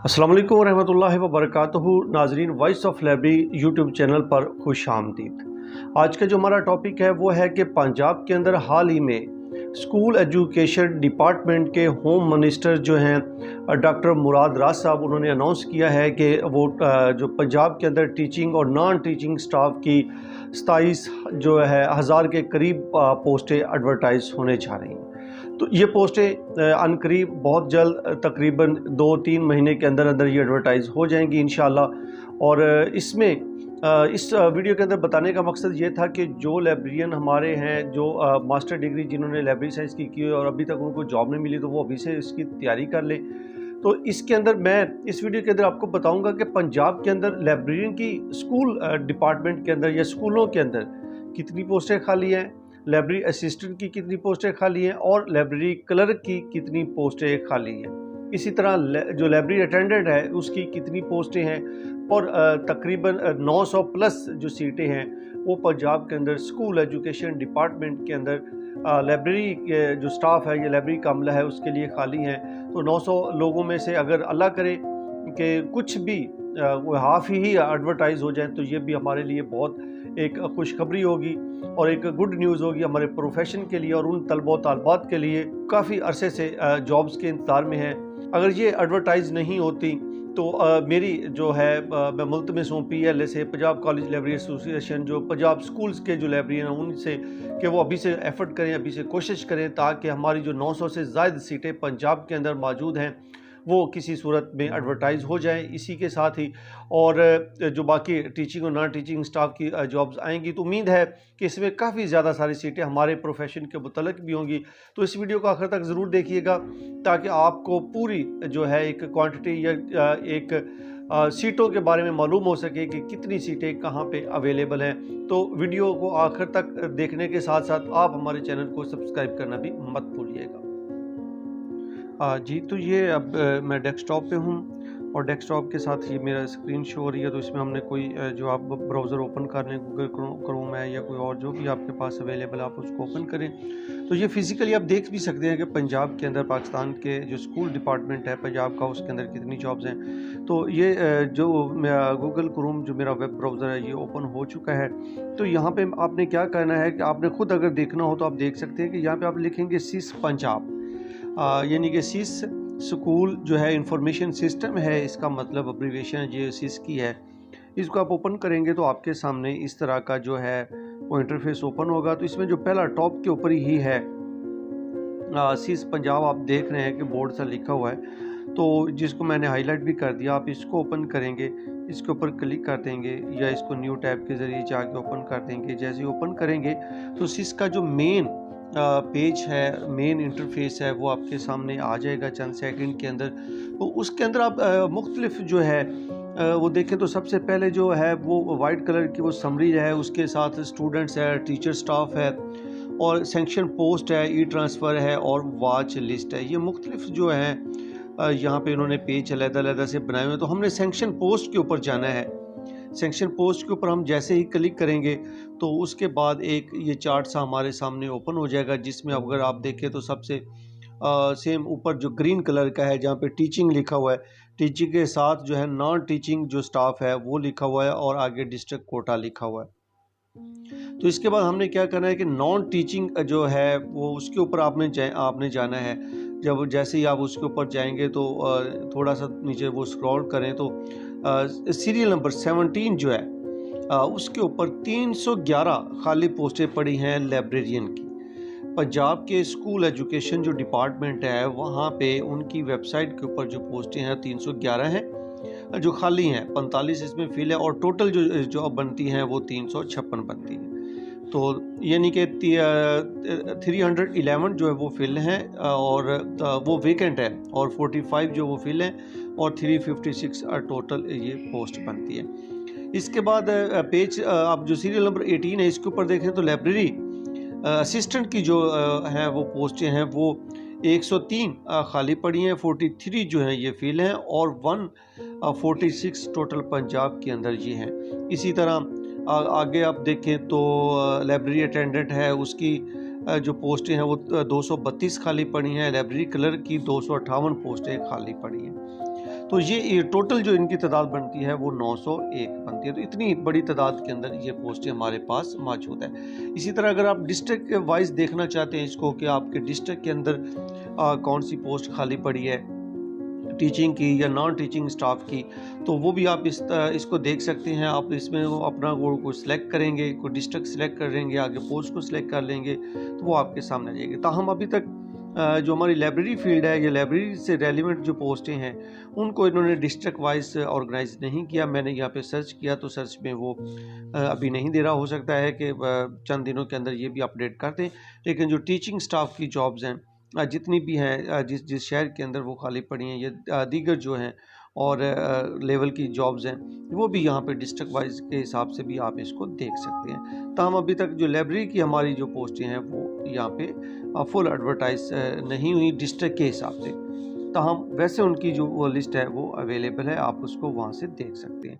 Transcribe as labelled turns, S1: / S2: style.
S1: अस्सलाम वालेकुम रहमतुल्लाहि व बरकातहू। नाजरीन, voice of library YouTube channel पर खुश आमदीद। आज का जो हमारा टॉपिक है वो है कि पंजाब के अंदर हाल ही में स्कूल एजुकेशन डिपार्टमेंट के होम मिनिस्टर जो हैं डॉक्टर मुराद राज साहब, उन्होंने अनाउंस किया है कि वो जो पंजाब के अंदर टीचिंग और नॉन टीचिंग स्टाफ की 27 जो है हज़ार के करीब पोस्टें एडवर्टाइज होने जा रही हैं। तो ये पोस्टें अनकरीब बहुत जल्द तकरीबन 2-3 महीने के अंदर अंदर ये एडवर्टाइज़ हो जाएंगी इंशाल्लाह। और इसमें इस वीडियो के अंदर बताने का मकसद ये था कि जो लाइब्रेरियन हमारे हैं, जो मास्टर डिग्री जिन्होंने लाइब्रेरी साइंस की है और अभी तक उनको जॉब नहीं मिली, तो वो अभी से इसकी तैयारी कर लें। तो इसके अंदर मैं इस वीडियो के अंदर आपको बताऊंगा कि पंजाब के अंदर लाइब्रेरियन की स्कूल डिपार्टमेंट के अंदर या स्कूलों के अंदर कितनी पोस्टें खाली हैं, लाइब्रेरी असिस्टेंट की कितनी पोस्टें खाली हैं और लाइब्रेरी क्लर्क की कितनी पोस्टें खाली हैं। इसी तरह जो लाइब्रेरी अटेंडेंट है उसकी कितनी पोस्टें हैं और तकरीबन 900 प्लस जो सीटें हैं वो पंजाब के अंदर स्कूल एजुकेशन डिपार्टमेंट के अंदर लाइब्रेरी के जो स्टाफ है या लाइब्रेरी का अमला है उसके लिए खाली हैं। तो 900 लोगों में से अगर अल्लाह करे कि कुछ भी हाफ ही एडवर्टाइज हो जाए तो ये भी हमारे लिए बहुत एक खुशखबरी होगी और एक गुड न्यूज़ होगी हमारे प्रोफेशन के लिए और उन तलबा तालबात के लिए काफ़ी अरसे से जॉब्स के इंतज़ार में हैं। अगर ये एडवर्टाइज नहीं होती तो मेरी जो है मैं मुल्तमस हूँ PLA से, पंजाब कॉलेज लाइब्रेरी एसोसिएशन, जो पंजाब स्कूल्स के जो लाइब्रेरियन हैं उनसे कि वो अभी से एफर्ट करें, अभी से कोशिश करें ताकि हमारी जो 900 से ज़ायद सीटें पंजाब के अंदर मौजूद हैं वो किसी सूरत में एडवर्टाइज़ हो जाएं। इसी के साथ ही और जो बाकी टीचिंग और नॉन टीचिंग स्टाफ की जॉब्स आएंगी तो उम्मीद है कि इसमें काफ़ी ज़्यादा सारी सीटें हमारे प्रोफेशन के मुतल्लिक़ भी होंगी। तो इस वीडियो को आखिर तक ज़रूर देखिएगा ताकि आपको पूरी जो है एक क्वांटिटी या एक सीटों के बारे में मालूम हो सके कि कितनी सीटें कहाँ पे अवेलेबल हैं। तो वीडियो को आखिर तक देखने के साथ साथ आप हमारे चैनल को सब्सक्राइब करना भी मत भूलिएगा। जी, तो ये अब मैं डेस्कटॉप पे हूँ और डेस्कटॉप के साथ ये मेरा स्क्रीन शो हो रही है। तो इसमें हमने कोई जो आप ब्राउज़र ओपन कर लें, गूगल क्रोम है या कोई और जो भी आपके पास अवेलेबल आप उसको ओपन करें। तो ये फिज़िकली आप देख भी सकते हैं कि पंजाब के अंदर पाकिस्तान के जो स्कूल डिपार्टमेंट है पंजाब का उसके अंदर कितनी जॉब्स हैं। तो ये जो गूगल क्रोम जो मेरा वेब ब्राउज़र है ये ओपन हो चुका है। तो यहाँ पर आपने क्या करना है कि आपने ख़ुद अगर देखना हो तो आप देख सकते हैं कि यहाँ पर आप लिखेंगे सिस पंजाब, यानी कि सिस स्कूल जो है इंफॉर्मेशन सिस्टम है, इसका मतलब अब्रीविएशन जो सिस की है। इसको आप ओपन करेंगे तो आपके सामने इस तरह का जो है वो इंटरफेस ओपन होगा। तो इसमें जो पहला टॉप के ऊपर ही है सिस पंजाब, आप देख रहे हैं कि बोर्ड सा लिखा हुआ है, तो जिसको मैंने हाईलाइट भी कर दिया। आप इसको ओपन करेंगे, इसके ऊपर क्लिक कर देंगे या इसको न्यू टैब के ज़रिए जाके ओपन कर देंगे। जैसे ही ओपन करेंगे तो सिस का जो मेन पेज है, मेन इंटरफेस है, वो आपके सामने आ जाएगा चंद सेकंड के अंदर। तो उसके अंदर आप मुख्तलिफ जो है वो देखें तो सबसे पहले जो है वो वाइट कलर की वो समरी है, उसके साथ स्टूडेंट्स है, टीचर स्टाफ है और सेंक्शन पोस्ट है, ई ट्रांसफ़र है और वॉच लिस्ट है। ये मुख्तलिफ जो है यहाँ पे इन्होंने पेज अलग-अलग से बनाए हुए हैं। तो हमने सेंक्शन पोस्ट के ऊपर जाना है। सेक्शन पोस्ट के ऊपर हम जैसे ही क्लिक करेंगे तो उसके बाद एक ये चार्ट सा हमारे सामने ओपन हो जाएगा, जिसमें अगर आप देखें तो सबसे सेम ऊपर जो ग्रीन कलर का है जहाँ पे टीचिंग लिखा हुआ है, टीचिंग के साथ जो है नॉन टीचिंग जो स्टाफ है वो लिखा हुआ है और आगे डिस्ट्रिक्ट कोटा लिखा हुआ है। तो इसके बाद हमने क्या करना है कि नॉन टीचिंग जो है वो उसके ऊपर आपने जाना है। जब जैसे ही आप उसके ऊपर जाएंगे तो थोड़ा सा नीचे वो स्क्रॉल करें तो सीरियल नंबर 17 जो है उसके ऊपर 311 खाली पोस्टें पड़ी हैं लाइब्रेरियन की। पंजाब के स्कूल एजुकेशन जो डिपार्टमेंट है वहाँ पे उनकी वेबसाइट के ऊपर जो पोस्टें हैं 311 हैं जो खाली हैं, 45 इसमें फिल है और टोटल जो बनती हैं वो 356 बनती हैं। तो यानी कि 311 जो है वो फिल हैं और वो वेकेंट है और 45 जो वो फिल हैं और 356 टोटल ये पोस्ट बनती है। इसके बाद पेज आप जो सीरियल नंबर 18 है इसके ऊपर देखें तो लाइब्रेरी असिस्टेंट की जो हैं वो पोस्टें हैं वो 103 खाली पड़ी हैं, 43 जो हैं ये फिल हैं और 146 टोटल पंजाब के अंदर ये हैं। इसी तरह आगे आप देखें तो लाइब्रेरी अटेंडेंट है उसकी जो पोस्टें हैं वो 232 खाली पड़ी हैं, लाइब्रेरी क्लर्क की 258 पोस्टें खाली पड़ी हैं। تو یہ ٹوٹل جو ان کی تعداد بنتی ہے وہ 901 بنتی ہے. تو اتنی بڑی تعداد کے اندر یہ پوسٹیں ہمارے پاس موجود ہے. اسی طرح اگر آپ ڈسٹرکٹ وائز دیکھنا چاہتے ہیں اس کو کہ آپ کے ڈسٹرکٹ کے اندر کون سی پوسٹ خالی پڑی ہے ٹیچنگ کی یا نان ٹیچنگ سٹاف کی، تو وہ بھی آپ اس کو دیکھ سکتے ہیں. آپ اس میں اپنا کوئی سلیکٹ کریں گے، کوئی ڈسٹرکٹ سلیکٹ کریں گے، آگے پوسٹ کو سلیکٹ کر لیں گے تو وہ آپ کے سامنے آ جائے گی. تاہم ابھی تک جو ہماری لائبریری فیلڈ ہے یا لائبریری سے ریلیونٹ جو پوسٹیں ہیں ان کو انہوں نے ڈسٹرکٹ وائز آرگنائز نہیں کیا. میں نے یہاں پہ سرچ کیا تو سرچ میں وہ ابھی نہیں دے رہا. ہو سکتا ہے کہ چند دنوں کے اندر یہ بھی اپڈیٹ کر دیں. لیکن جو ٹیچنگ سٹاف کی جابز ہیں جتنی بھی ہیں جس شہر کے اندر وہ خالی پڑی ہیں یا دیگر جو ہیں اور لیول کی جابز ہیں وہ بھی یہاں پہ ڈسٹرکٹ وائز کے حساب سے بھی آپ اس کو دیکھ سکتے ہیں. تاہم ابھی تک جو لائبریری کی ہماری جو پوسٹیں ہیں وہ یہاں پہ فل ایڈورٹائز نہیں ہوئی ڈسٹرکٹ کے حساب سے. تاہم ویسے ان کی جو وہ لسٹ ہے وہ اویلیبل ہے، آپ اس کو وہاں سے دیکھ سکتے ہیں.